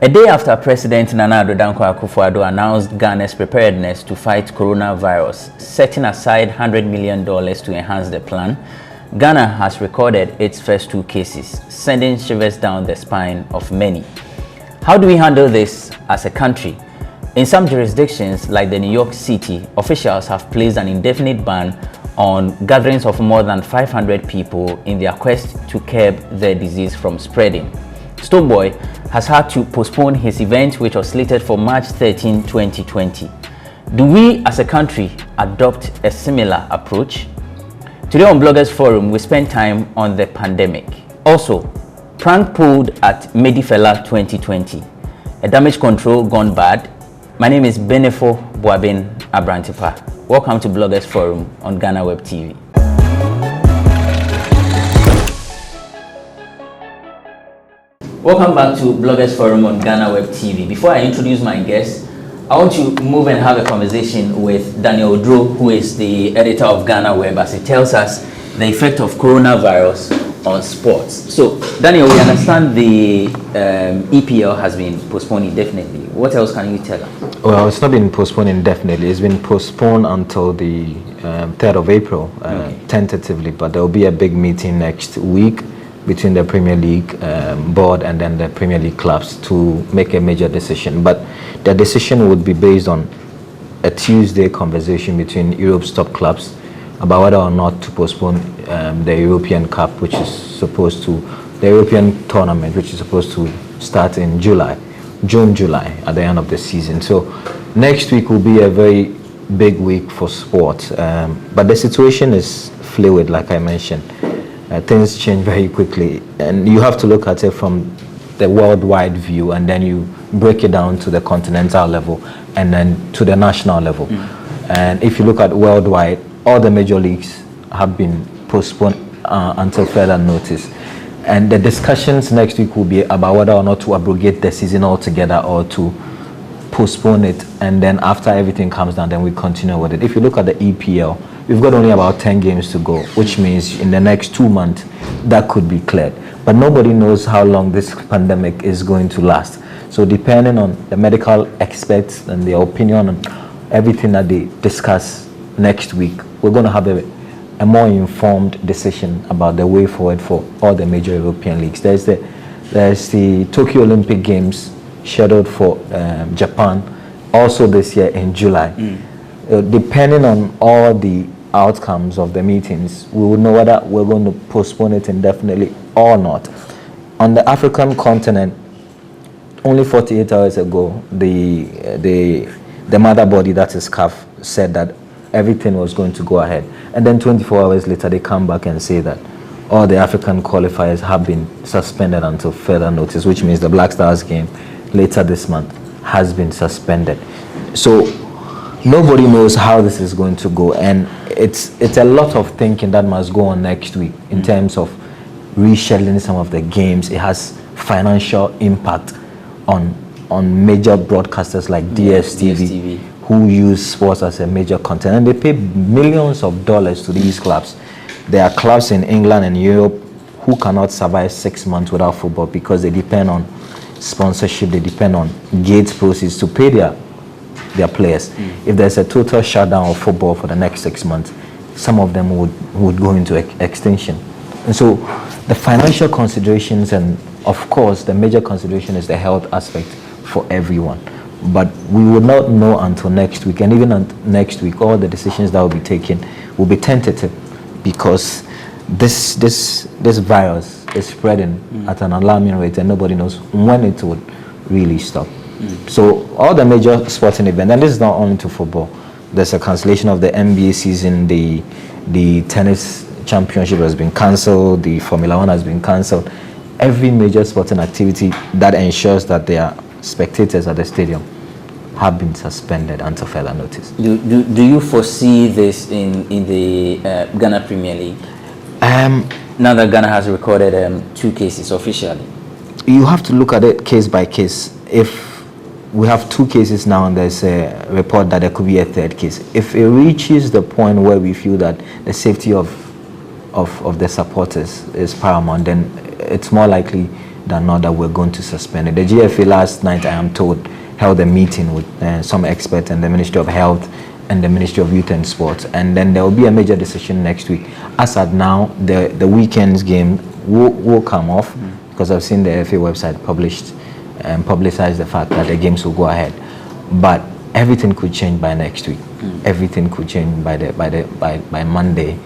A day after President Nana Addo Dankwa Akufo-Addo announced Ghana's preparedness to fight coronavirus, setting aside $100 million to enhance the plan, Ghana has recorded its first 2 cases, sending shivers down the spine of many. How do we handle this as a country? In some jurisdictions, like the New York City, officials have placed an indefinite ban on gatherings of more than 500 people in their quest to curb the disease from spreading. Stonebwoy has had to postpone his event, which was slated for March 13, 2020. Do we as a country adopt a similar approach? Today on Bloggers Forum, we spend time on the pandemic. Also, prank pulled at Medifela 2020. A damage control gone bad. My name is Benefo Boabin Abrantipa. Welcome to Bloggers Forum on Ghana Web TV. Welcome back to Bloggers Forum on Ghana Web TV. Before I introduce my guest, I want to move and have a conversation with Daniel Odro, who is the editor of Ghana Web, as he tells us the effect of coronavirus on sports. So, Daniel, we understand the EPL has been postponed indefinitely. What else can you tell us? Well, it's not been postponed indefinitely. It's been postponed until the 3rd of April, tentatively, but there will be a big meeting next week between the Premier League board and then the Premier League clubs to make a major decision. But the decision would be based on a Tuesday conversation between Europe's top clubs about whether or not to postpone the European Cup, which is supposed to, the European tournament, which is supposed to start in June, July, at the end of the season. So next week will be a very big week for sport. But the situation is fluid, like I mentioned. Things change very quickly, and you have to look at it from the worldwide view, and then you break it down to the continental level and then to the national level. And if you look at worldwide, all the major leagues have been postponed until further notice, and the discussions next week will be about whether or not to abrogate the season altogether or to postpone it, and then after everything comes down, then we continue with it. If you look at the EPL, we've got only about 10 games to go, which means in the next 2 months that could be cleared. But nobody knows how long this pandemic is going to last. So depending on the medical experts and their opinion on everything that they discuss next week, we're going to have a more informed decision about the way forward for all the major European leagues. There's the Tokyo Olympic Games scheduled for Japan also this year in July. Depending on all the outcomes of the meetings, we will know whether we're going to postpone it indefinitely or not. On the African continent, only 48 hours ago, the mother body, that is CAF, said that everything was going to go ahead. And then 24 hours later, they come back and say that all the African qualifiers have been suspended until further notice, which means the Black Stars game later this month has been suspended. So nobody knows how this is going to go, and it's a lot of thinking that must go on next week in terms of rescheduling some of the games. It has financial impact on major broadcasters like DSTV, who use sports as a major content, and they pay millions of dollars to these clubs. There are clubs in England and Europe who cannot survive 6 months without football because they depend on sponsorship, they depend on gate proceeds to pay their players. If there's a total shutdown of football for the next 6 months, some of them would go into extinction. And so the financial considerations, and of course the major consideration is the health aspect for everyone. But we will not know until next week, and even next week all the decisions that will be taken will be tentative, because this virus is spreading at an alarming rate, and nobody knows when it would really stop. So all the major sporting events, and this is not only to football, there's a cancellation of the NBA season, the tennis championship has been cancelled, the Formula 1 has been cancelled. Every major sporting activity that ensures that there are spectators at the stadium have been suspended until further notice. Do you foresee this in the Ghana Premier League? Now that Ghana has recorded 2 cases officially. You have to look at it case by case. If we have 2 cases now and there's a report that there could be a 3rd case, if it reaches the point where we feel that the safety of the supporters is paramount, then it's more likely than not that we're going to suspend it. The GFA last night, I am told, held a meeting with some experts and the Ministry of Health and the Ministry of Youth and Sports, and then there will be a major decision next week. As at now, the weekend's game will come off because I've seen the FA website publicize the fact that the games will go ahead, but everything could change by next week. Everything could change by Monday,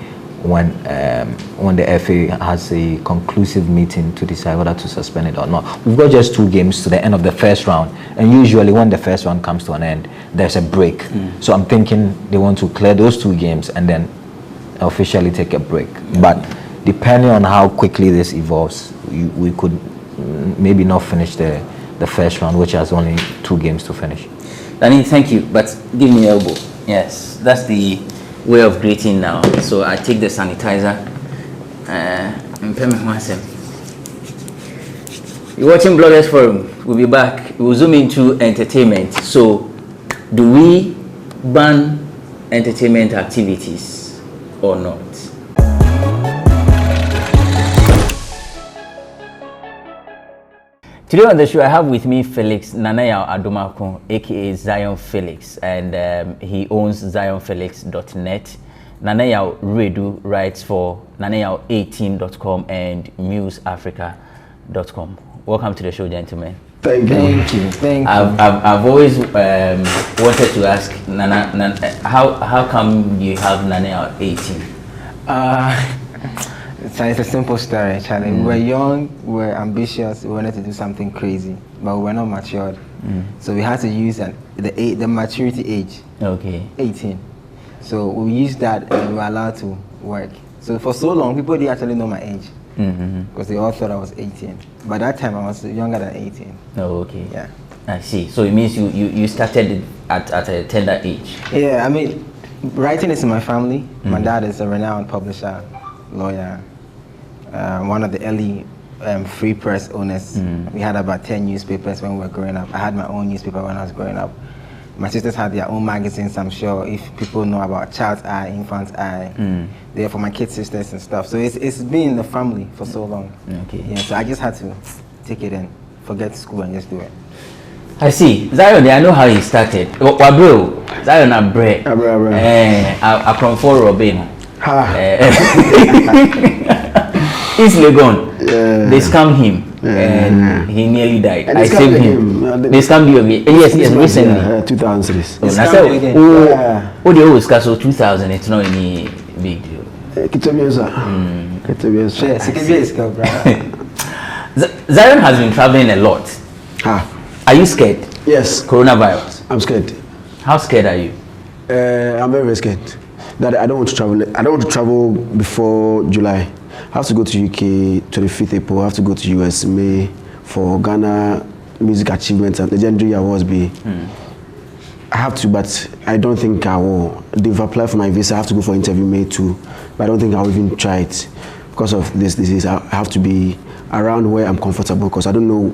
when the FA has a conclusive meeting to decide whether to suspend it or not. We've got just 2 games to the end of the first round, and usually when the first round comes to an end, there's a break. So I'm thinking they want to clear those 2 games and then officially take a break. But depending on how quickly this evolves, we could maybe not finish the first round, which has only 2 games to finish. Danny, thank you, but give me elbow. Yes, that's the way of greeting now. So I take the sanitizer. You're watching Bloggers Forum. We'll be back. We'll zoom into entertainment. So, do we ban entertainment activities or not? Today on the show, I have with me Felix Nana-Yaw Adomako, aka Zion Felix, and he owns zionfelix.net. Nana-Yaw Redu writes for nanayaw18.com and museafrica.com. Welcome to the show, gentlemen. Thank you. I've always wanted to ask Nana, how come you have Nana-Yaw 18? It's a simple story, Charlie. We were young, we were ambitious, we wanted to do something crazy, but we were not matured. So we had to use the maturity age. Okay. 18. So we used that and we were allowed to work. So for so long, people didn't actually know my age. Because they all thought I was 18. By that time, I was younger than 18. Oh, okay. Yeah. I see. So it means you started at a tender age. Yeah, I mean, writing is in my family. My dad is a renowned publisher, lawyer, one of the early free press owners. We had about 10 newspapers when we were growing up. I had my own newspaper when I was growing up. My sisters had their own magazines, I'm sure, if people know about Child's Eye, Infant's Eye. They're for my kids' sisters and stuff. So it's been in the family for so long. Okay. Yeah, so I just had to take it and forget school and just do it. I see. Zion, I know how he started. Wabro, Zion Abre. I from for Robin. East Legon. They scammed him and he nearly died. And I saved him. They scammed you again. Yes, recently. 2003. Oh, the old so 2000. It's not any big deal. Zion has been traveling a lot. Are you scared? Yes. Coronavirus. I'm scared. How scared are you? I'm very, very scared. That I don't want to travel. I don't want to travel before July. I have to go to UK 25th April. I have to go to US May for Ghana Music Achievements and Legendary Awards. I have to, but I don't think I will. They've applied for my visa. I have to go for interview May 2, but I don't think I'll even try it because of this disease. I have to be around where I'm comfortable because I don't know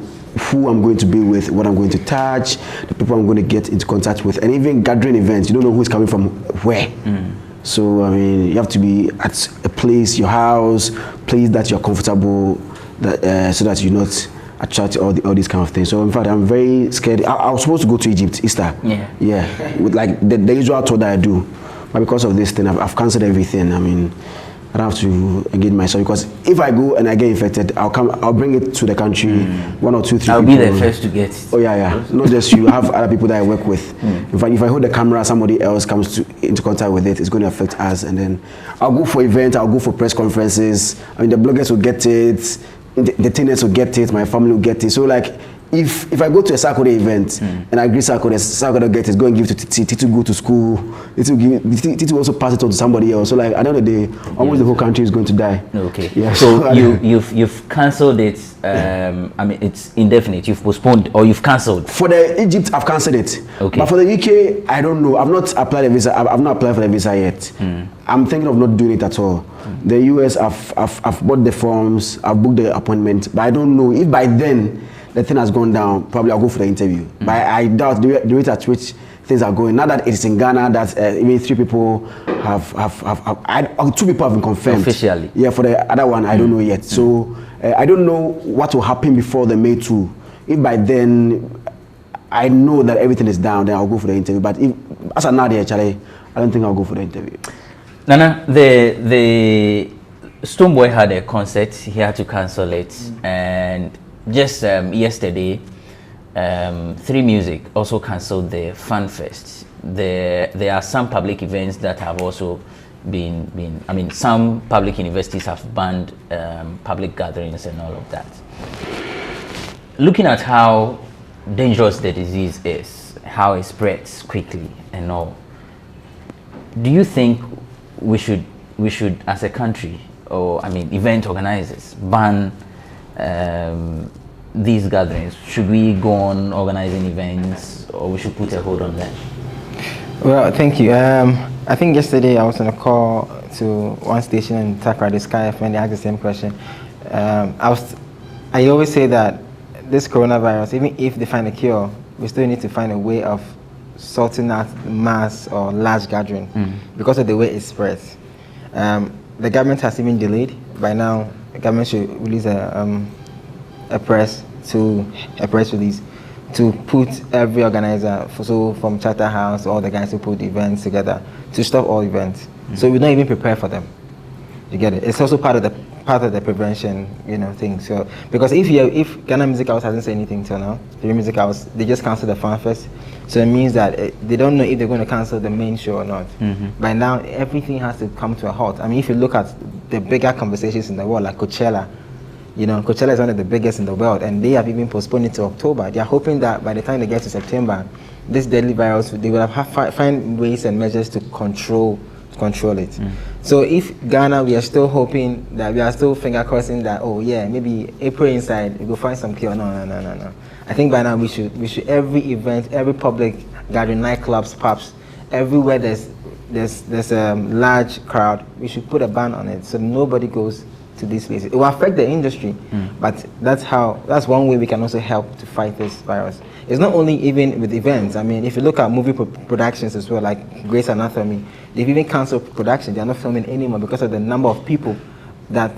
who I'm going to be with, what I'm going to touch, the people I'm going to get into contact with, and even gathering events. You don't know who's coming from where. So, I mean, you have to be at a place, your house, place that you're comfortable, that, so that you're not attracted to all these kind of things. So, in fact, I'm very scared. I was supposed to go to Egypt, Easter. Yeah. With like the usual tour that I do. But because of this thing, I've cancelled everything. I mean, I don't have to engage myself because if I go and I get infected, I'll bring it to the country, 1 or 2, 3 I'll people. be the first to get it. Oh yeah. Not just you, have other people that I work with. In fact, if I hold the camera, somebody else comes into contact with it, it's going to affect us. And then I'll go for events, I'll go for press conferences. I mean, the bloggers will get it, the tenants will get it, my family will get it. So like, if I go to a Sarkodie event and I agree Sarkodie will get it, go and give it to Titi, Titi go to school, Titi will also pass it on to somebody else. So like at the end of the day, almost the whole country is going to die. Okay. Yeah. So you've cancelled it. I mean it's indefinite. You've postponed or you've cancelled. For the Egypt, I've cancelled it. Okay. But for the UK, I don't know. I've not applied a visa. I've not applied for the visa yet. I'm thinking of not doing it at all. The US, I've bought the forms. I've booked the appointment, but I don't know if by then the thing has gone down. Probably I'll go for the interview. But I doubt the rate at which things are going. Now that it's in Ghana, that even 3 people have 2 people have been confirmed officially. Yeah, for the other one, I don't know yet. So I don't know what will happen before the May 2. If by then I know that everything is down, then I'll go for the interview. But if as an idea, actually, I don't think I'll go for the interview. Nana, the Stonebwoy had a concert. He had to cancel it, and just yesterday, 3 Music also cancelled the Fan Fest. There are some public events that have also been. I mean, some public universities have banned public gatherings and all of that. Looking at how dangerous the disease is, how it spreads quickly and all, do you think we should as a country, or I mean event organizers, ban these gatherings? Should we go on organizing events, or we should put a hold on that? Well, thank you. I think yesterday I was on a call to one station in Takoradi, Sky FM, and they asked the same question. I always say that this coronavirus, even if they find a cure, we still need to find a way of sorting out mass or large gathering because of the way it spreads. The government has even delayed. By now, the government should release a press release to put every organizer, from Charterhouse, all the guys who put events together, to stop all events. So we don't even prepare for them. You get it? It's also part of the prevention, thing. So because if Ghana Music House hasn't said anything till now, the Music House, they just canceled the Fan Fest. So it means that they don't know if they're going to cancel the main show or not. By now, everything has to come to a halt. I mean, if you look at the bigger conversations in the world, like Coachella, Coachella is one of the biggest in the world, and they have even postponed it to October. They are hoping that by the time they get to September, this deadly virus, they will find ways and measures to control it. So if Ghana, we are still hoping that, we are still finger crossing that, oh yeah, maybe April inside we will find some cure. No. I think by now we should every event, every public gathering, nightclubs, pubs, everywhere there's a large crowd, we should put a ban on it so nobody goes to these places. It will affect the industry, but that's one way we can also help to fight this virus. It's not only even with events. I mean, if you look at movie productions as well, like Grey's Anatomy, they've even canceled production. They are not filming anymore because of the number of people that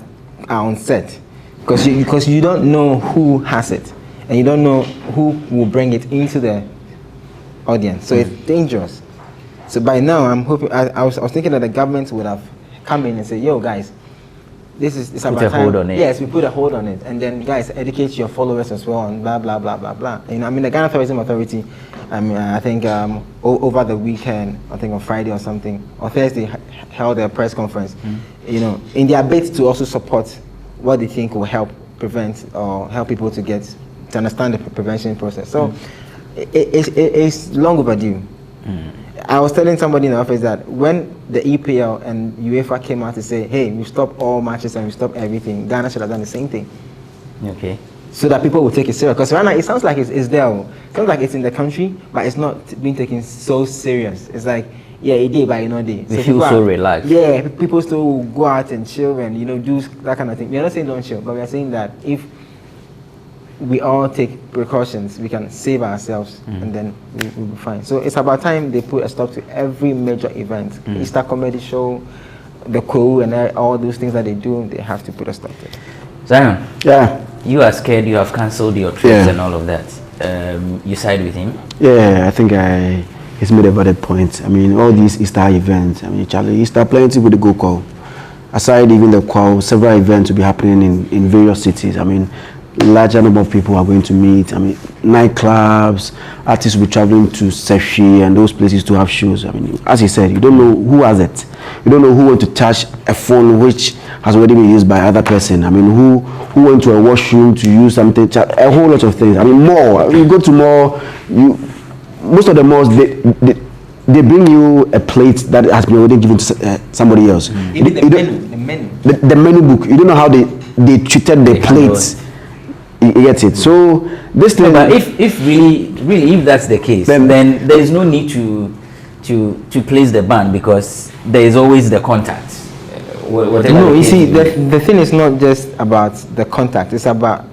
are on set. Because you don't know who has it, and you don't know who will bring it into the audience. So it's dangerous. So by now, I'm hoping. I was thinking that the government would have come in and say, "Yo, guys, it's about time." Hold on it. Yes, we put a hold on it, and then guys, educate your followers as well, and blah blah blah blah blah. The Ghana Tourism Authority, I think over the weekend, I think on Friday or something, or Thursday, held a press conference. In their bid to also support what they think will help prevent or help people to understand the prevention process. So it's long overdue. I was telling somebody in the office that when the EPL and UEFA came out to say, hey, we stop all matches and we stop everything, Ghana should have done the same thing. Okay. So that people will take it serious. Because right now it sounds like it's there. It sounds like it's in the country, but it's not being taken so serious. It's like, yeah, it did, but not did. We feel so relaxed. Yeah, people still will go out and chill and, do that kind of thing. We're not saying don't chill, but we're saying that if we all take precautions, we can save ourselves, and then we'll be fine. So it's about time they put a stop to every major event. Easter comedy show, the crew, and all those things that they do, they have to put a stop to it. Zion, Yeah. you are scared, you have cancelled your trips and all of that. You side with him? Yeah, I think he's made a valid point. I mean, all these Easter events, Charlie, Easter plenty with the go call. Aside even the call, several events will be happening in various cities. Larger number of people are going to meet. Nightclubs, artists will be traveling to Seshi and those places to have shows. As he said, you don't know who has it. You don't know who went to touch a phone which has already been used by other person. Who went to a washroom to use something, a whole lot of things. More. You go to more, most of the malls, they bring you a plate that has been already given to somebody else. Even the menu book, you don't know how they treated the plates. You get it. So this thing. But if really if that's the case, then there is no need to place the ban, because there is always the contact. No, you see, the thing is not just about the contact. It's about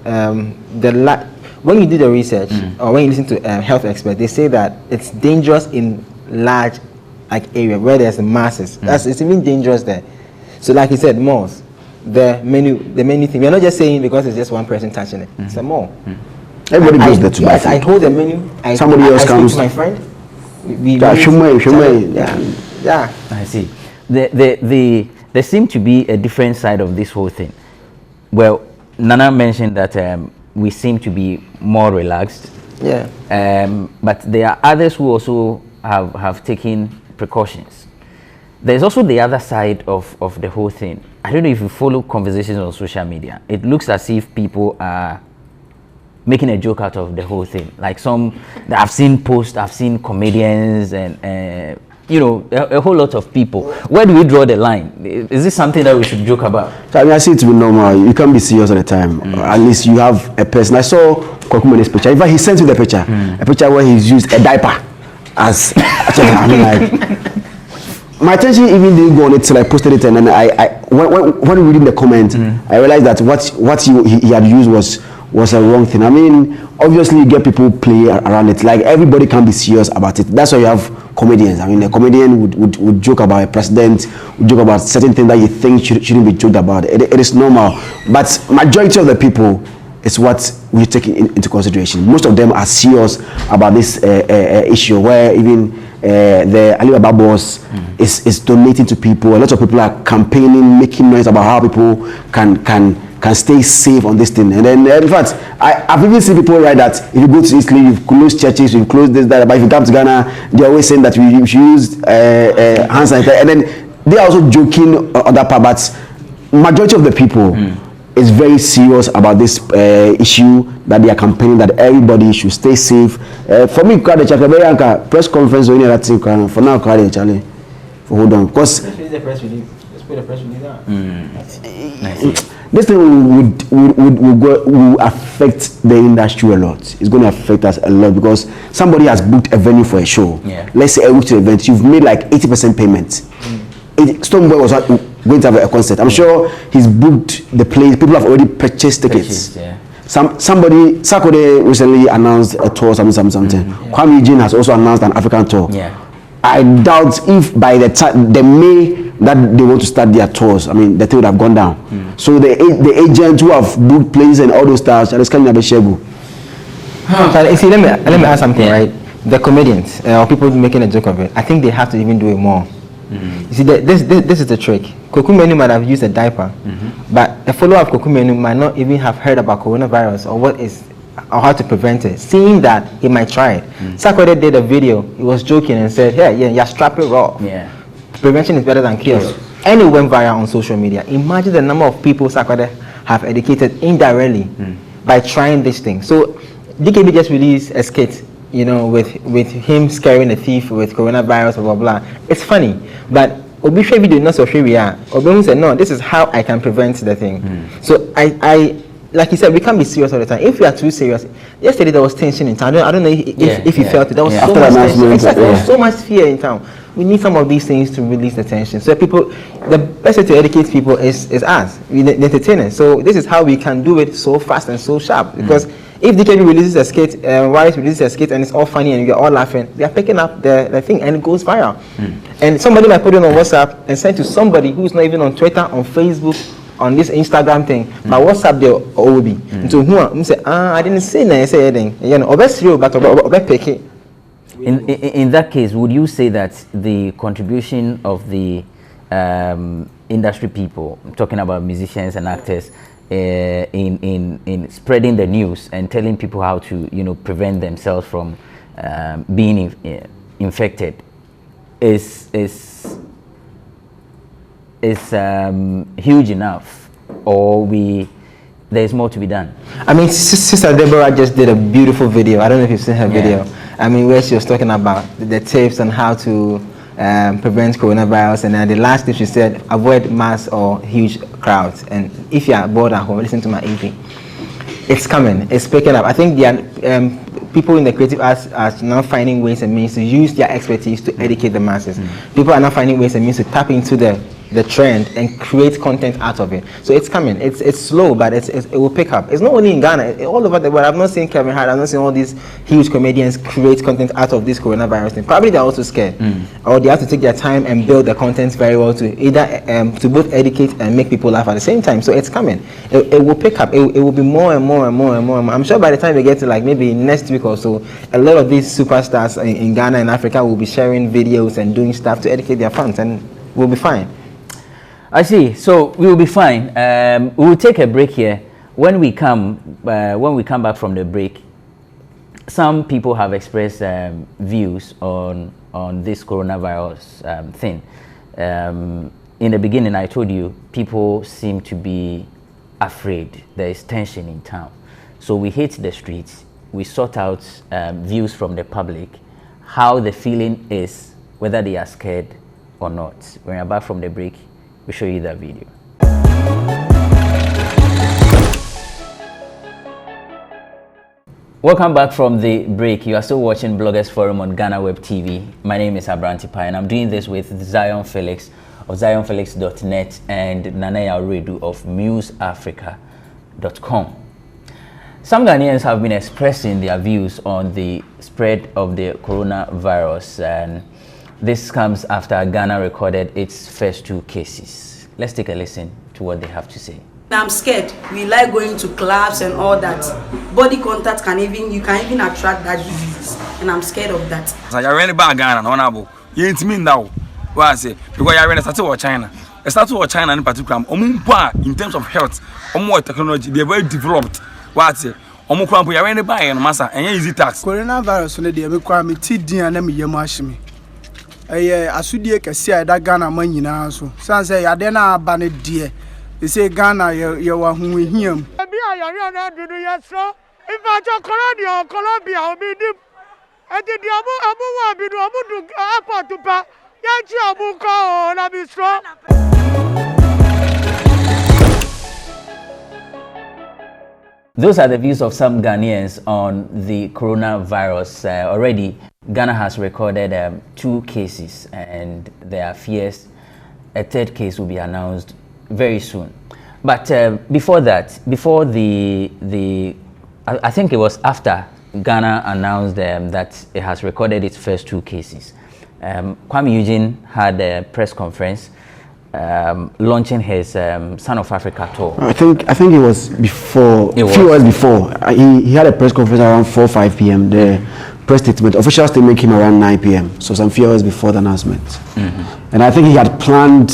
when you do the research or when you listen to health experts, they say that it's dangerous in large area where there's the masses. It's even dangerous there. So like you said, malls, the menu thing. We're not just saying because it's just one person touching it. It's a mall. Everybody goes there to buy food. I hold the menu. Somebody else comes. To my friend. Yeah. I see. There seemed to be a different side of this whole thing. Well, Nana mentioned that we seem to be more relaxed. Yeah. But there are others who also have taken precautions. There's also the other side of the whole thing. I don't know if you follow conversations on social media. It looks as if people are making a joke out of the whole thing. Like I've seen posts, I've seen comedians and a whole lot of people. Where do we draw the line? Is this something that we should joke about? So, I see it to be normal. You can't be serious all the time. At least you have a person. I saw Kwaku Mene's picture. In fact, he sent me the picture. A picture where he's used a diaper as. I mean, like, my attention even didn't go on it till I posted it, and then when reading the comment, I realized that what he had used was a wrong thing. I mean, obviously you get people play around it. Like everybody can be serious about it. That's why you have comedians. I mean, a comedian would joke about a president, would joke about certain things that you think shouldn't be joked about. It is normal. But majority of the people is what we take into consideration. Most of them are serious about this issue, where even the Alibaba boss is donating to people. A lot of people are campaigning, making noise about how people can stay safe on this thing. And then, in fact, I've even seen people write that if you go to Italy, you've closed churches, you've closed this, that. But if you come to Ghana, they're always saying that we should use hand sanitizer. And then they are also joking on that part. But majority of the people is very serious about this issue that they are campaigning, that everybody should stay safe. For me, press conference or any other thing, for now, Charlie, hold on. Because Let's put the press release out. this thing will affect the industry a lot. It's going to affect us a lot because somebody has booked a venue for a show. Yeah. Let's say a week to event, you've made like 80% payment. Stonebwoy was going to have a concert. I'm sure he's booked the place. People have already purchased tickets. Somebody, Sarkodie recently announced a tour, something. Kwame Eugene has also announced an African tour. Yeah. I doubt if by the time the May that they want to start their tours, I mean, the thing would have gone down. So the agents who have booked places and all those stars, let me see, let me ask something, right? The comedians or people making a joke of it, I think they have to even do it more. You see, this is the trick. Kwaku Menu might have used a diaper, but a follower of Kwaku Menu might not even have heard about coronavirus or how to prevent it, seeing that he might try it. Sarkodie did a video, he was joking and said, you're strapping raw. Yeah. Prevention is better than cure. And it went viral on social media. Imagine the number of people Sarkodie have educated indirectly by trying this thing. So DKB just released a skit, with him scaring a thief with coronavirus, blah, blah, blah. It's funny, but Obi video not so sure we are. Obi said, no, this is how I can prevent the thing. So I like you said, we can't be serious all the time. If we are too serious, yesterday there was tension in town. I don't know if you felt it. There was so much tension. Exactly, there was so much fear in town. We need some of these things to release the tension. So the best way to educate people is us, the entertainers. So this is how we can do it so fast and so sharp. Because if DKB releases a skit, Wise releases a skit, and it's all funny and we're all laughing, they are picking up the thing and it goes viral. And somebody might put it on WhatsApp and send to somebody who's not even on Twitter, on Facebook, on this Instagram thing, but WhatsApp there will be. So who say, I didn't say anything. In that case, would you say that the contribution of the industry people, I'm talking about musicians and actors, in spreading the news and telling people how to prevent themselves from being infected is huge enough, or there's more to be done? I mean, Sister Deborah just did a beautiful video. I don't know if you've seen her video. I mean, where she was talking about the tips on how to prevent coronavirus, and then the last tip she said, avoid mass or huge crowds. And if you are bored at home, listen to my EP. It's coming. It's picking up. I think people in the creative arts are now finding ways and means to use their expertise to educate the masses. People are now finding ways and means to tap into the the trend and create content out of it. So it's coming. It's slow, but it will pick up. It's not only in Ghana, all over the world. I've not seen Kevin Hart, I've not seen all these huge comedians create content out of this coronavirus thing. Probably they're also scared, or they have to take their time and build the content very well to either to both educate and make people laugh at the same time. So it's coming. It will pick up. It will be more and more and more and more. I'm sure by the time we get to like maybe next week or so, a lot of these superstars in Ghana and Africa will be sharing videos and doing stuff to educate their fans, and we'll be fine. I see. So we will be fine. We will take a break here. When we come back from the break, some people have expressed views on this coronavirus thing. In the beginning, I told you people seem to be afraid. There is tension in town. So we hit the streets. We sort out views from the public, how the feeling is, whether they are scared or not. When we're back from the break, we'll show you that video. Welcome back from the break. You are still watching Bloggers Forum on Ghana Web TV. My name is Abranti Pai, and I'm doing this with Zion Felix of zionfelix.net and Nanaya Redu of museafrica.com. Some Ghanaians have been expressing their views on the spread of the coronavirus, and this comes after Ghana recorded its first 2 cases. Let's take a listen to what they have to say. I'm scared. We like going to clubs and all that. Body contact you can even attract that disease, and I'm scared of that. So you're really bad Ghana, honorable. You ain't mean now. What I say? Because you're really started with China. Started with China in particular. In terms of health, more technology, they're very developed. What I say? Omukrampo you're really bad and massa and easy tax. Coronavirus on the me TD and me yamashimi. Asudie kesi da Ghana man nyina so. San say ya de na aba ne de. They say Ghana ye wa hu hiam. Bi ayare na dudu yeso. If I talk Colombia obi di. Enti di abu wa bi do abu du airport pa. Ya chi abu ko na bi so. Those are the views of some Ghanaians on the coronavirus. Already, Ghana has recorded 2 cases, and there are fears a 3rd case will be announced very soon. But before that, I think it was after Ghana announced that it has recorded its first 2 cases. Kwame Eugene had a press conference launching his Son of Africa tour. I think it was before, a few hours before. He had a press conference around 4-5 p.m. The press statement, official statement came around 9 p.m. So some few hours before the announcement. And I think he had planned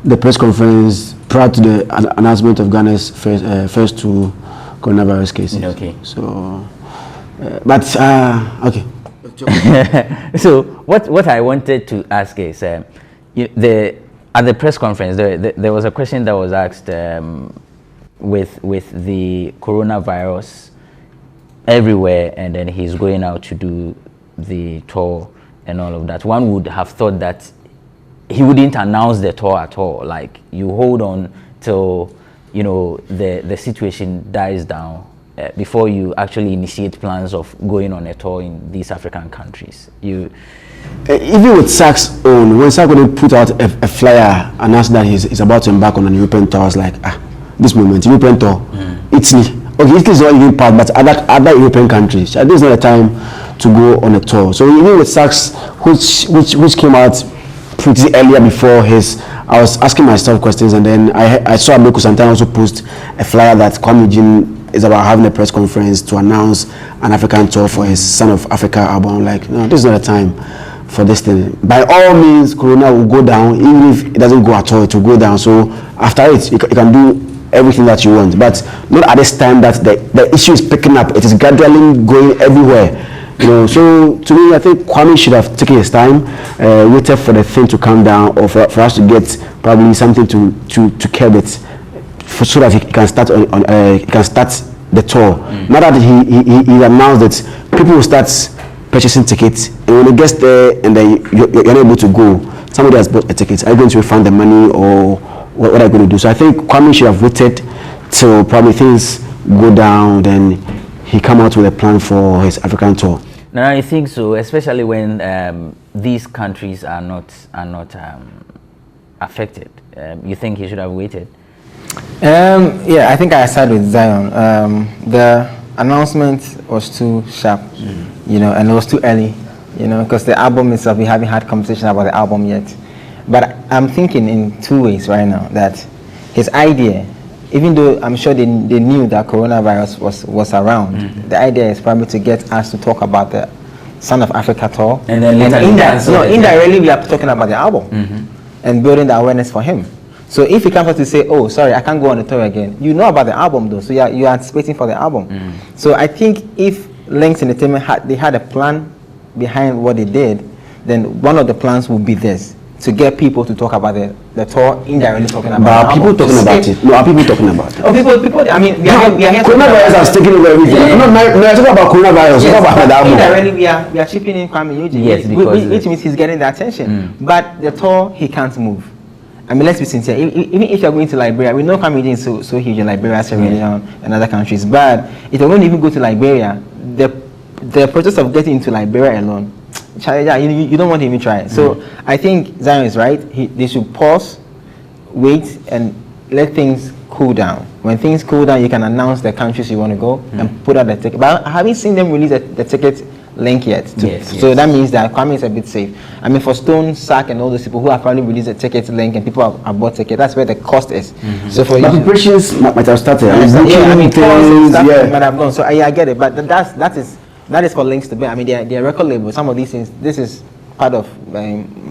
the press conference prior to the announcement of Ghana's first 2 coronavirus cases. Okay. So, okay. So what I wanted to ask is, at the press conference, there was a question that was asked with the coronavirus everywhere, and then he's going out to do the tour and all of that. One would have thought that he wouldn't announce the tour at all. Like, you hold on till the situation dies down before you actually initiate plans of going on a tour in these African countries. Even with SAC's own, when SAC would put out a flyer announced that he's about to embark on an European tour, I was like, this moment, European tour, Italy. Okay, Italy is not even part, but other European countries. This is not a time to go on a tour. So even with SAC's, which came out pretty earlier before his, I was asking myself questions, and then I saw Ameku Santana also post a flyer that Kwame Eugene is about having a press conference to announce an African tour for his Son of Africa album. I'm like, no, this is not a time for this thing. By all means, Corona will go down. Even if it doesn't go at all, it will go down. So after it, you can do everything that you want, but not at this time that the issue is picking up. It is gradually going everywhere. So to me, I think Kwame should have taken his time, waited for the thing to calm down, or for us to get probably something to curb it, so that he can start the tour. Now that he announced that people will start purchasing tickets, and when it gets there and then you're not able to go, somebody has bought a ticket. Are you going to refund the money, or what are you going to do? So I think Kwame should have waited till probably things go down, then he come out with a plan for his African tour. No, I think so, especially when these countries are not affected. you think he should have waited? Yeah, I think I side with Zion. The announcement was too sharp, you know, and it was too early, you know, because the album itself, we haven't had conversation about the album yet. But I'm thinking in two ways right now, that his idea, even though I'm sure they knew that coronavirus was around, the idea is probably to get us to talk about the Son of Africa tour. And then indirectly we are talking about the album and building the awareness for him. So if he comes up to say, oh, sorry, I can't go on the tour again, you know about the album though, so you are anticipating for the album. So I think if Lynx Entertainment had a plan behind what they did, then one of the plans would be this, to get people to talk about the tour, indirectly talking about But are people talking about it? No, are people talking about it? Oh, people, I mean, we are here coronavirus has taken over everything. No, talking about coronavirus. Yes, Talk about the album. indirectly we are chipping in Kwame Eugene, Yes, because which means he's getting the attention. But the tour, he can't move. I mean, let's be sincere. Even if you're going to Liberia, we know Kwame Eugene is so huge in Liberia, Sierra Leone, and other countries. But if you're going to even go to Liberia, the process of getting into Liberia alone, you don't want him to try. So I think Zion is right. They should pause, wait, and let things cool down. When things cool down, you can announce the countries you want to go and put out the ticket. But I haven't seen them release the ticket link yet. So that means that Kwame is a bit safe. I mean, for Stone, Sack, and all those people who have probably released the ticket link and people have bought ticket, that's where the cost is. So for preparations might have started. Might have gone. So I get it, but that is for Links to be. I mean, they're record label. Some of these things, this is part of.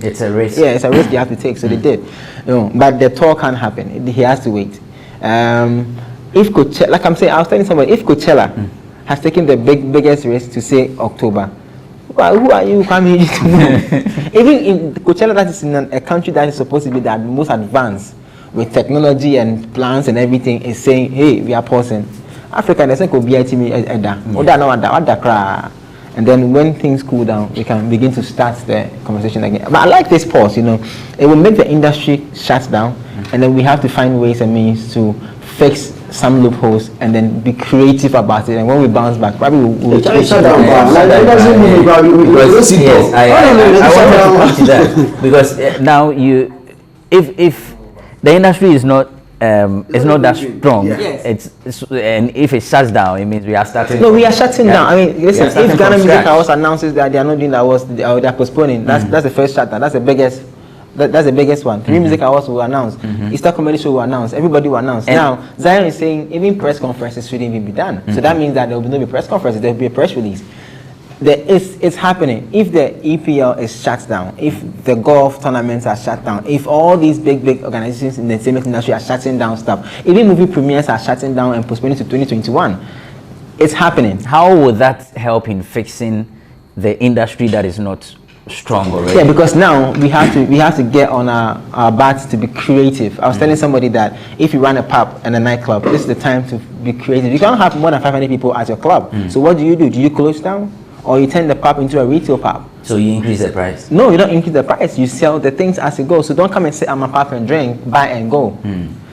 It's a risk. Yeah, it's a risk you have to take. So they did. You know, but the tour can't happen. He has to wait. If Coachella, like I'm saying, I was telling somebody, if Coachella has taken the biggest risk to say October, who are you coming to move? Even in Coachella, that is in a country that is supposed to be the most advanced with technology and plans and everything, is saying, hey, we are pausing. Africa, there's could be a team and then when things cool down, we can begin to start the conversation again. But I like this pause, you know, it will make the industry shut down, and then we have to find ways and means to fix some loopholes and then be creative about it. And when we bounce back, probably we'll shut down. I want to come to that because now if the industry is not it's not that strong. It's and if it shuts down, it means we are starting. No, we are shutting down. I mean, listen. If Ghana Music House announces that they are not doing that, they're postponing. That's the first shutdown. That's the biggest. That's the biggest one. Three Music Awards will announce. Easter Comedy Show will announce. Everybody will announce. And now Zion is saying even press conferences shouldn't even be done. So that means that there will not be press conferences. There will be a press release. It's happening. If the EPL is shut down, if the golf tournaments are shut down, if all these big organizations in the entertainment industry are shutting down stuff, even movie premieres are shutting down and postponing to 2021, it's happening. How would that help in fixing the industry that is not strong already? Yeah, because now we have to get on our bats to be creative. I was telling somebody that if you run a pub and a nightclub, this is the time to be creative. You can't have more than 500 people at your club. So what do? Do you close down? Or you turn the pub into a retail pub? So you increase the price? No, you don't increase the price. You sell the things as you go. So don't come and sit at my pub and drink, buy and go.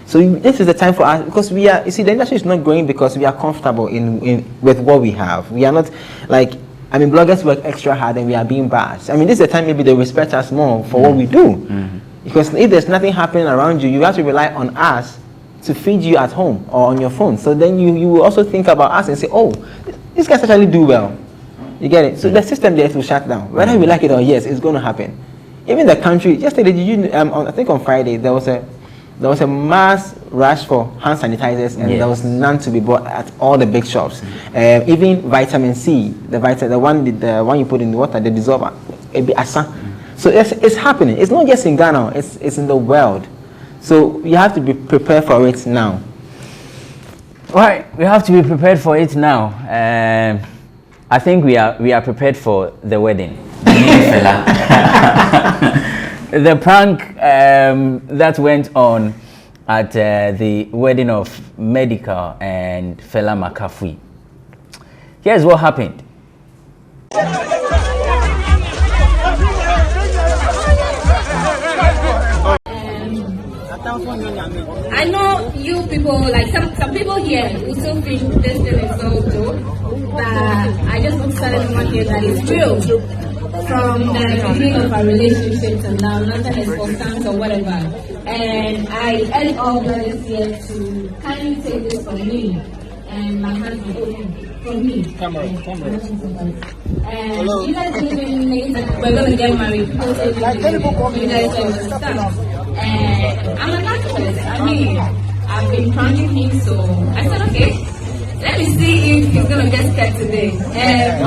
So this is the time for us, because we are, you see, the industry is not growing because we are comfortable with what we have. We are not like, I mean, bloggers work extra hard and we are being bashed. I mean, this is the time maybe they respect us more for what we do. Because if there's nothing happening around you, you have to rely on us to feed you at home or on your phone. So then you will also think about us and say, oh, these guys actually do well. You get it? So the system there will shut down. Whether we like it or yes, it's going to happen. Even the country, yesterday, I think on Friday, there was a mass rush for hand sanitizers, and there was none to be bought at all the big shops. Even vitamin C, the one you put in the water, the dissolver, so it's happening. It's not just in Ghana, it's in the world. So you have to be prepared for it now. Right, we have to be prepared for it now. I think we are prepared for the wedding. The prank that went on at the wedding of Medical and Fela Makafui. Here's what happened. I know you people, like some people here who still think this thing is so dope, but I just want to tell everyone here that it's true. from the beginning of our relationship to now, nothing is constant or whatever. And I urge all brothers here to kindly take this from me and my husband. From me. Come on. And you guys even we're gonna get married. You guys are stuff. And I'm an actress. I mean, I've been pranking him, so I said, okay, let me see if he's gonna get scared today. And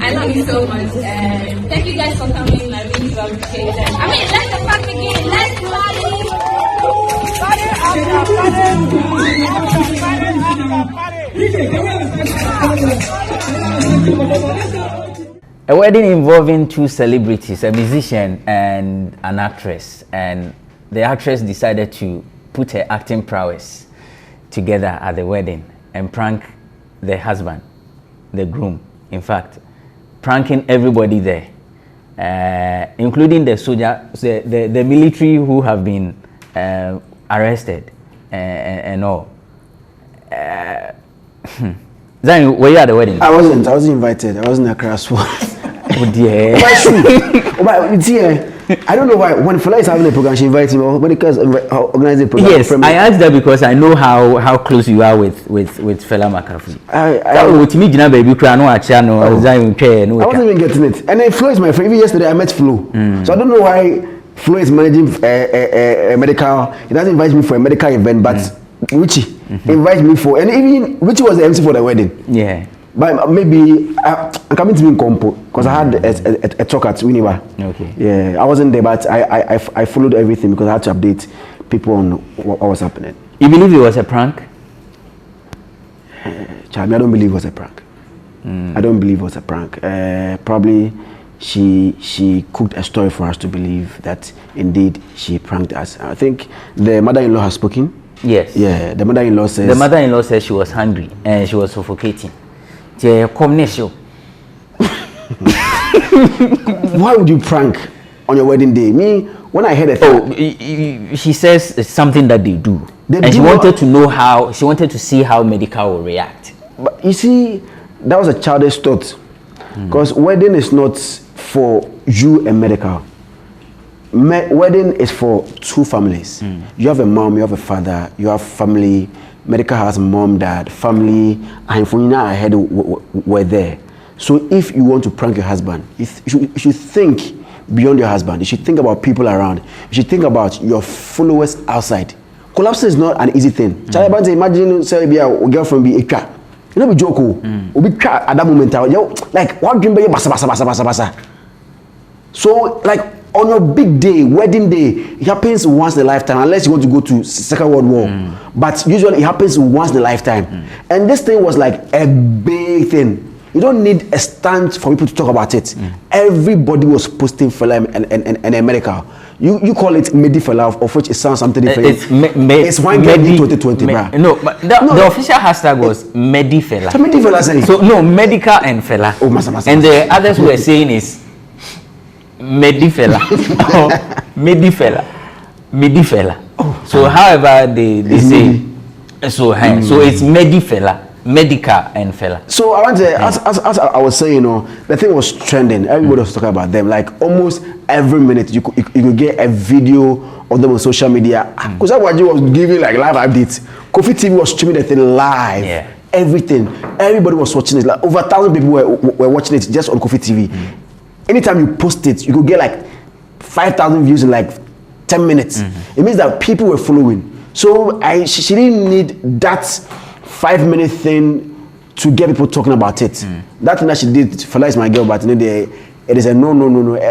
I love you so much. And thank you guys for coming. I really do appreciate it. I mean, let the party begin. Let's party. A wedding involving two celebrities, a musician and an actress, and the actress decided to put her acting prowess together at the wedding and prank the husband, the groom, in fact, pranking everybody there, including the soldier, the military who have been arrested and all. Then, were you at the wedding? I wasn't invited. I wasn't a crass one. Oh dear. I don't know why. When Fela is having a program, she invites me. When it comes organize a program. Yes, I asked that because I know how close you are with Fela McAfee. I wasn't even getting it. And then Flo is my friend. Even yesterday I met Flo. So I don't know why Flo is managing a medical. He doesn't invite me for a medical event, but Richie invites me for, and even Richie was the MC for the wedding. Yeah. But maybe I'm coming to be in Compo because I had a talk at Winneba. Okay. Yeah, I wasn't there, but I followed everything because I had to update people on what was happening. You believe it was a prank? Charlie, I don't believe it was a prank. I don't believe it was a prank. Probably she cooked a story for us to believe that indeed she pranked us. I think the mother-in-law has spoken. Yes. Yeah, the mother-in-law says. The mother-in-law says she was hungry and she was suffocating. Why would you prank on your wedding day? Me, when I heard a she says it's something that they do. And she wanted to know how, she wanted to see how Medical will react. But you see, that was a childish thought. Because wedding is not for you and Medical. Wedding is for two families. You have a mom, you have a father, you have family. Medical has mom, dad, family, and Funina ahead were there. So if you want to prank your husband, you should think beyond your husband. You should think about people around. You should think about your followers outside. Collapsing is not an easy thing. Imagine say be a girlfriend be a you know be joke. Be at that moment. Like what dream be basa. So like on your big day, wedding day, it happens once in a lifetime, unless you want to go to Second World War. But usually it happens once in a lifetime. And this thing was like a big thing. You don't need a stand for people to talk about it. Everybody was posting Fela and America. You call it Medifela, of which it sounds something different. It's one Medi 2020. No, but the official hashtag was Medifela. So Medifela saying. So no, Medical and Fela. Oh, masa. And the others were saying is Medifela. Medifela. So however they say, so it's Medifela. Medical and Fela. So I want to, as I was saying, the thing was trending. Everybody was talking about them. Like almost every minute, you could get a video of them on social media. Because everybody was giving like live updates. Kofi TV was streaming the thing live. Yeah. Everything. Everybody was watching it. Like over 1,000 people were watching it just on Kofi TV. Anytime you post it, you could get like 5,000 views in like 10 minutes. It means that people were following. So she didn't need that 5-minute thing to get people talking about it. That thing that she did, Fela is my girl, but it is a no.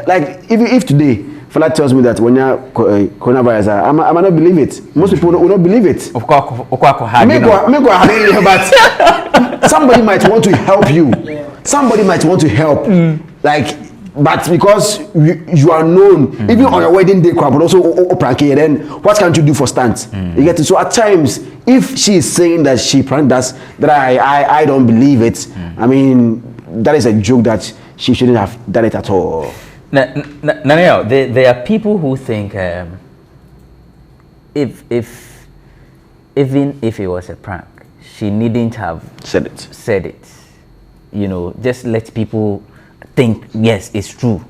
Like if today Fela tells me that when you're coronavirus, I might not believe it. Most people will not believe it. Of course, but somebody might want to help you. Somebody might want to help. But because you are known, even on your wedding day, but also pranking, then what can you do for stunts? You get it. So at times, if she is saying that she pranked us, that I don't believe it. I mean, that is a joke that she shouldn't have done it at all. Now, there are people who think even if it was a prank, she needn't have said it. You know, just let people think, yes, it's true.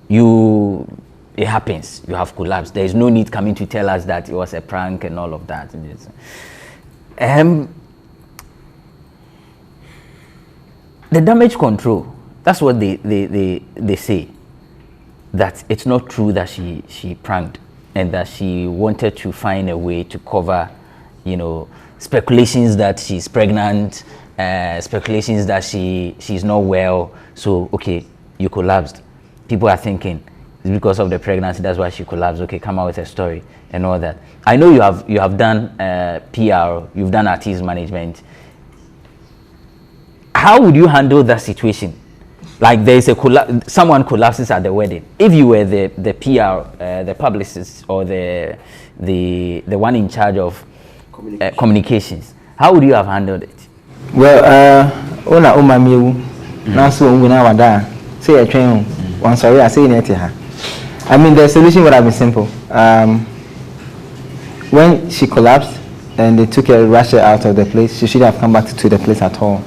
It happens. You have collapsed. There is no need coming to tell us that it was a prank and all of that. The damage control, that's what they say, that it's not true that she pranked and that she wanted to find a way to cover, speculations that she's pregnant, speculations that she's not well. So, okay, you collapsed. People are thinking it's because of the pregnancy, that's why she collapsed. Okay, come out with a story and all that. I know you have done PR, you've done artist management. How would you handle that situation? Like there is someone collapses at the wedding. If you were the PR, the publicist, or the one in charge of communications, how would you have handled it? Well, ona umamiu naso nguna wada say a train one sorry I say it. I mean, the solution would have been simple. When she collapsed and they took her, rushed her out of the place, she shouldn't have come back to the place at all.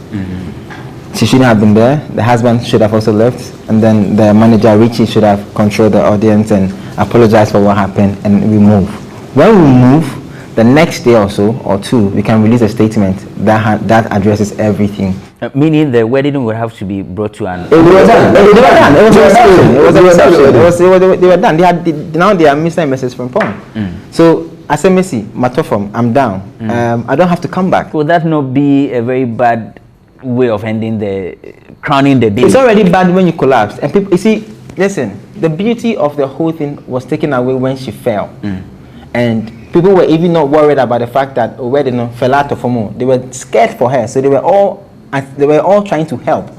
She shouldn't have been there. The husband should have also left, and then the manager Richie should have controlled the audience and apologized for what happened, and we move. When we move, the next day or so or two, we can release a statement that addresses everything. Meaning the wedding will have to be brought to an. They were done. They were done. It was a reception. It was a reception. They were done. Now they are Mr. and Mrs. Frimpong. So I said, Missy, Matofom, I'm down. I don't have to come back. Would that not be a very bad way of ending crowning the day? It's already bad when you collapse. And people, you see, listen, the beauty of the whole thing was taken away when she fell. And people were even not worried about the fact that fell out of her. They were scared for her. So they were all trying to help.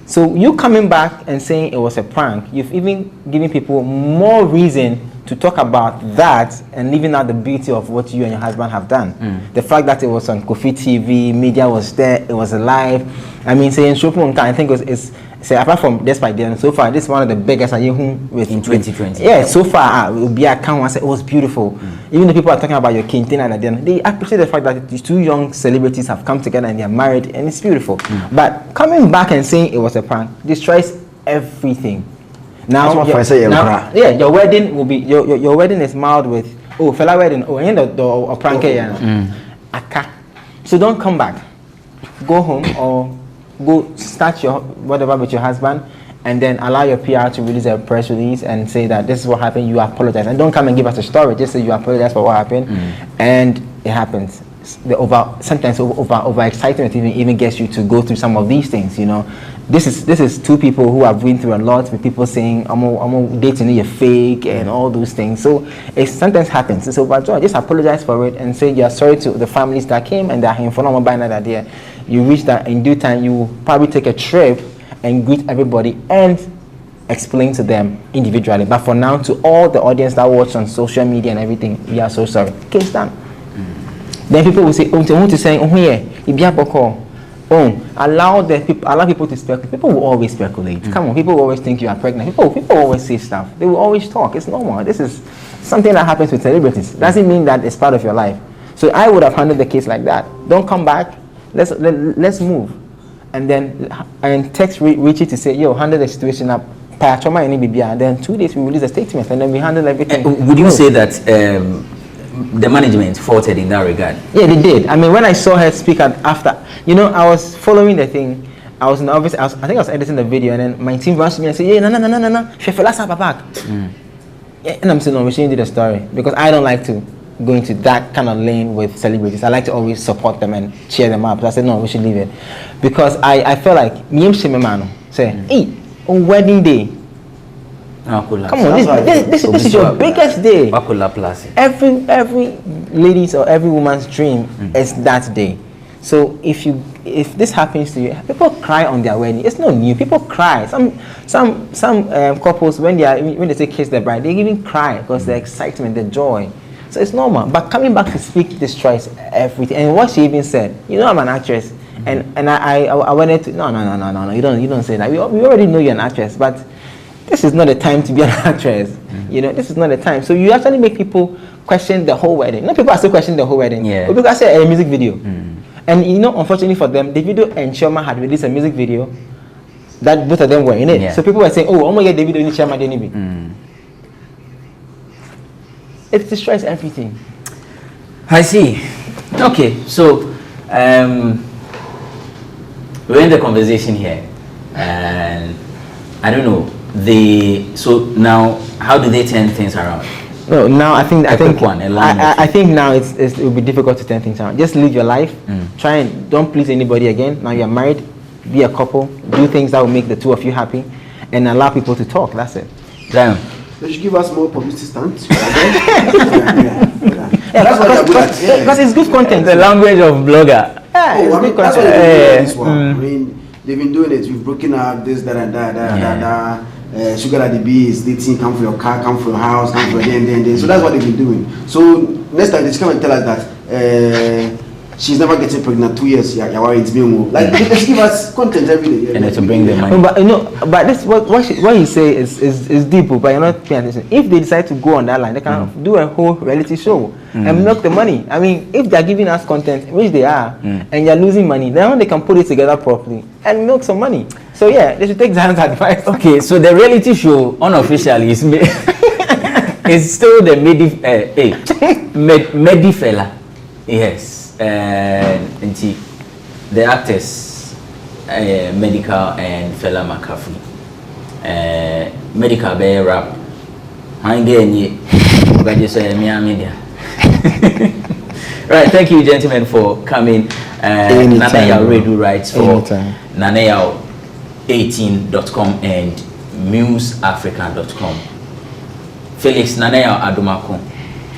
So you coming back and saying it was a prank, you've even given people more reason to talk about that and leaving out the beauty of what you and your husband have done. The fact that it was on Kofi TV, media was there, it was alive. I mean, saying I think it's apart from Despite Then, so far this is one of the biggest in 2020. Yeah, so far it will be a count. I said it was beautiful. Even the people are talking about your Quintin and then they appreciate the fact that these two young celebrities have come together and they are married, and it's beautiful. But coming back and saying it was a prank destroys everything. Now, your wedding will be your wedding is marred with fella wedding and the prank aka. So don't come back. Go home or go start your whatever with your husband, and then allow your PR to release a press release and say that this is what happened. You apologize, and don't come and give us a story. Just say you apologize for what happened, and it happens. Sometimes over excitement even gets you to go through some of these things. This is two people who have been through a lot, with people saying I'm dating you, you're fake and all those things. So it sometimes happens. So but just apologize for it and say you're sorry to the families that came and that informed by another day. You reach that in due time. You will probably take a trip and greet everybody and explain to them individually. But for now, to all the audience that watch on social media and everything, we are so sorry. Case done. Then people will say, allow people to speculate. People will always speculate. Come on, people will always think you are pregnant. People always say stuff. They will always talk. It's normal. This is something that happens with celebrities. Doesn't mean that it's part of your life. So I would have handled the case like that. Don't come back. Let's move. And then text Richie to say, handle the situation up. Then 2 days we release a statement and then we handle everything. Would you say that the management faulted in that regard? Yeah, they did. I mean, when I saw her speak after, I was following the thing. I was in the office. I think I was editing the video, and then my team rushed me and said, "Yeah, no, she fell asleep back." Yeah, and I'm saying, "No, we shouldn't do the story because I don't like to go into that kind of lane with celebrities. I like to always support them and cheer them up." So I said, "No, we should leave it," because I felt like me say, "Hey, on wedding day." Come on, this is your biggest day. Every lady's or every woman's dream is that day. So if this happens to you, people cry on their wedding. It's not new. People cry. Some couples when they say kiss their bride, they even cry because the excitement, the joy. So it's normal. But coming back to speak destroys everything. And what she even said, I'm an actress, and I wanted to no. You don't say that. We already know you're an actress, but this is not the time to be an actress. This is not the time. So you actually make people question the whole wedding. People are still questioning the whole wedding. Yeah. But people are saying a music video. And unfortunately for them, the video and Chioma had released a music video that both of them were in it. Yeah. So people were saying, oh my God, David only chairman Denibi. It destroys everything. I see. Okay, so we're in the conversation here, and I don't know. So now, how do they turn things around? No, now I think A quick one, a long one. I think now it will be difficult to turn things around. Just live your life. Try and don't please anybody again. Now you're married, be a couple, do things that will make the two of you happy, and allow people to talk. That's it. Zion. They should give us more publicity stunts. Because it's good content. The language of blogger. Yeah, it's good That's what content. they've been doing this one. I mean, they've been doing it. We've broken up this, that, and that. Sugar Daddy B is dating, come for your car, come for your house, come for your then. So that's what they've been doing. So next time they just come and tell us that she's never getting pregnant 2 years. Yeah, worried it's being like they just give us content every day. And to bring the money. But but this what you say is deep, but you're not paying attention. If they decide to go on that line, they can do a whole reality show and milk the money. I mean, if they're giving us content, which they are, and you're losing money, then they can put it together properly and milk some money. So yeah, they should take Zion's advice. Okay, so the reality show unofficially is it's still the Medifella. Yes, and the actors, Medical and Fela McCaffrey. Medical bear rap. Right, thank you gentlemen for coming. Nanaya Radio writes for Nanaya18.com and museafrican.com. Felix Nanaya Adumako,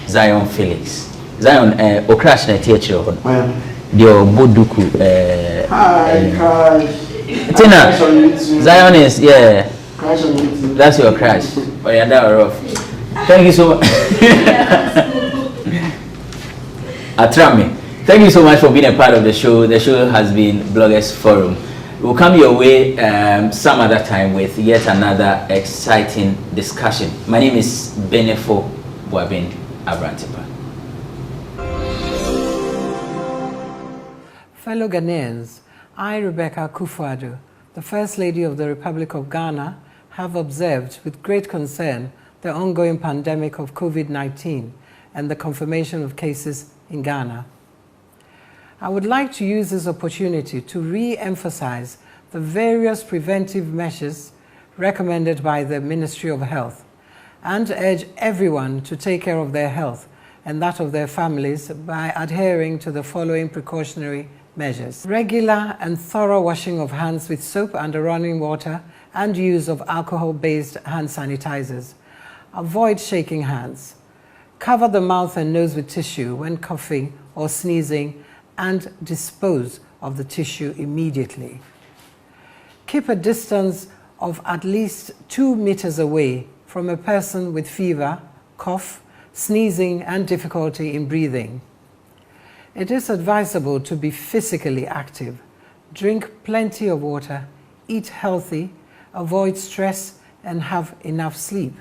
Zion Felix. Zion, Okrash na teacher hon. Dio Boduku. Hi. Tina, Zion is that's your crash. Oh yeah, that rough. Thank you so much. Atrami, thank you so much for being a part of the show. The show has been Bloggers Forum. We'll come your way some other time with yet another exciting discussion. My name is Benefo Boabin Abrantipa. Fellow Ghanaians, I, Rebecca Kufuor, the First Lady of the Republic of Ghana, have observed with great concern the ongoing pandemic of COVID-19 and the confirmation of cases in Ghana. I would like to use this opportunity to re-emphasize the various preventive measures recommended by the Ministry of Health and urge everyone to take care of their health and that of their families by adhering to the following precautionary measures. Regular and thorough washing of hands with soap and running water and use of alcohol-based hand sanitizers. Avoid shaking hands. Cover the mouth and nose with tissue when coughing or sneezing and dispose of the tissue immediately. Keep a distance of at least 2 meters away from a person with fever, cough, sneezing, and difficulty in breathing. It is advisable to be physically active, drink plenty of water, eat healthy, avoid stress, and have enough sleep.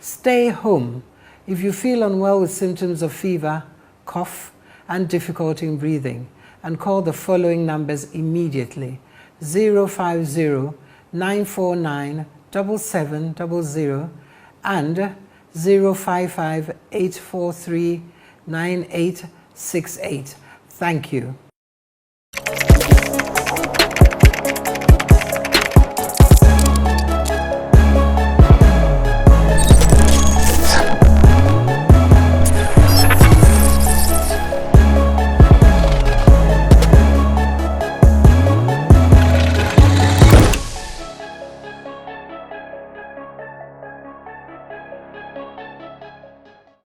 Stay home if you feel unwell with symptoms of fever, cough, and difficulty in breathing, and call the following numbers immediately: 050-949-7700 and 055-843-9868. Thank you.